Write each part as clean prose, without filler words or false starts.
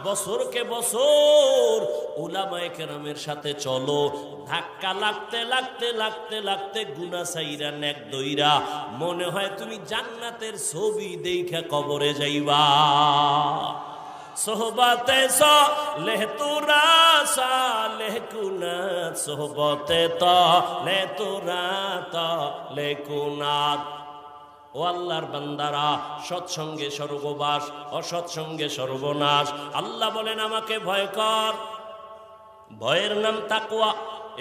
বছরকে বছর উলামায়ে কেরামের সাথে চলো, ধাক্কা লাগতে লাগতে লাগতে লাগতে গুনাহ সাইরা নেক দইরা মনে হয় তুমি জান্নাতের ছবি দেইখা কবরে যাইবা। সোহবতে সালেহ তোরা সালেহ কুনাত, সোহবতে তালেহ তোরা তালেহ কুনাত। ও আল্লাহর বান্দারা, সৎসঙ্গে স্বর্গবাস, অসৎসঙ্গে সর্বনাশ। আল্লাহ বলেন আমাকে ভয় কর, ভয়ের নাম তাকওয়া।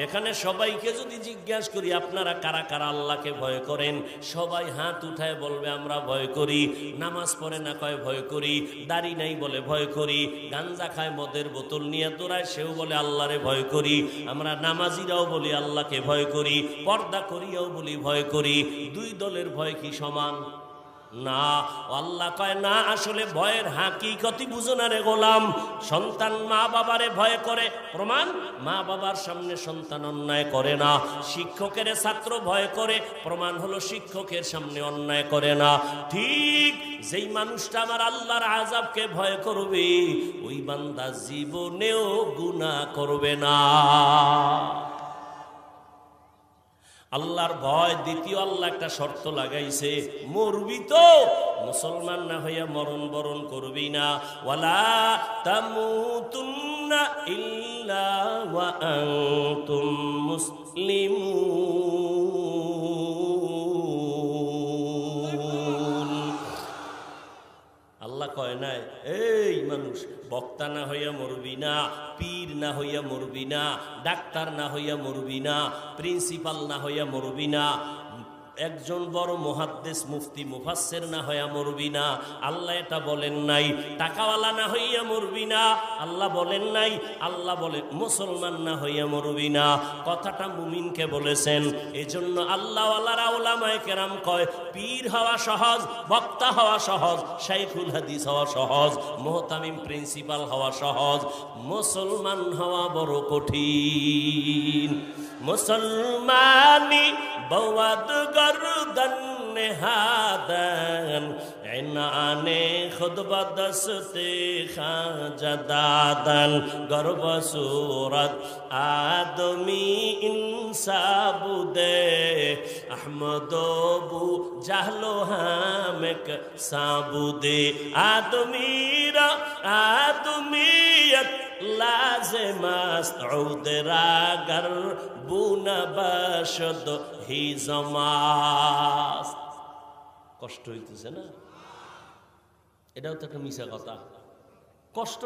এখানে সবাইকে যদি জিজ্ঞাসা করি আপনারা কারা কারা আল্লাহকে ভয় করেন, সবাই হাত উঠায় বলবে আমরা ভয় করি। নামাজ পড়ে না কয় ভয় করি, দাড়ি নাই বলে ভয় করি, গাঞ্জা খায় মদের বোতল নিয়ে দৌড়ায় সেও বলে আল্লাহরে ভয় করি। আমরা নামাজিরাও বলি আল্লাহকে ভয় করি, পর্দা করিয়াও বলি ভয় করি। দুই দলের ভয় কি সমান? না। আল্লাহ কয় না, আসলে ভয়ের হাকিকতই বুঝো না রে গোলাম। সন্তান মা বাবারে ভয় করে, প্রমাণ মা বাবার সামনে সন্তান অন্যায় করে না। শিক্ষকের ছাত্র ভয় করে, প্রমাণ হলো শিক্ষকের সামনে অন্যায় করে না। ঠিক যেই মানুষটা আমার আল্লাহর আযাবকে ভয় করবে, ওই বান্দা জীবনেও গুনাহ করবে না। আল্লাহর ভয় দ্বিতীয় আল্লাহ একটা শর্ত লাগাইছে, মরবি তো মুসলমান না হইয়া মরণ বরণ করবি না। ওয়ালা তামুতুন্না ইল্লা ওয়া আনতুম মুসলিমুন। আল্লাহ কয় নাই এই মানুষ বক্তা না হইয়া মরবি না, পীর না হইয়া মরবি না, ডাক্তার না হইয়া মরবি না, প্রিন্সিপাল না হইয়া মরবি না, একজন বড় মুহাদ্দিস মুফতি মুফাসসির না হইয়া মরবি না। আল্লাহ এটা বলেন নাই। টাকাওয়ালা না হইয়া মরবি না, আল্লাহ বলেন নাই। আল্লাহ বলে মুসলমান না হইয়া মরবি না। কথাটা মুমিনকে বলেছেন। এজন্য আল্লাহওয়ালারা উলামায়ে কেরাম কয় পীর হওয়া সহজ, বক্তা হওয়া সহজ, শাইখুল হাদিস হওয়া সহজ, মুহতামিম প্রিন্সিপাল হওয়া সহজ, মুসলমান হওয়া বড় কঠিন। মুসলমানি বওয়াদ গর্দন নেহাদন, ইনানে খুদ বদস্তে খাজাদাদন, গর্ব সুরত আদমি ইনসাবুদে, আহমদবু জাহলো হামেক সাবুদে। আদমিরা আদমিয়ত লাজেমাস্ত রাগর বুনবাশদ হি জমাস। কষ্ট হইতেছে না? এটাও তো একটা মিছা কথা। কষ্ট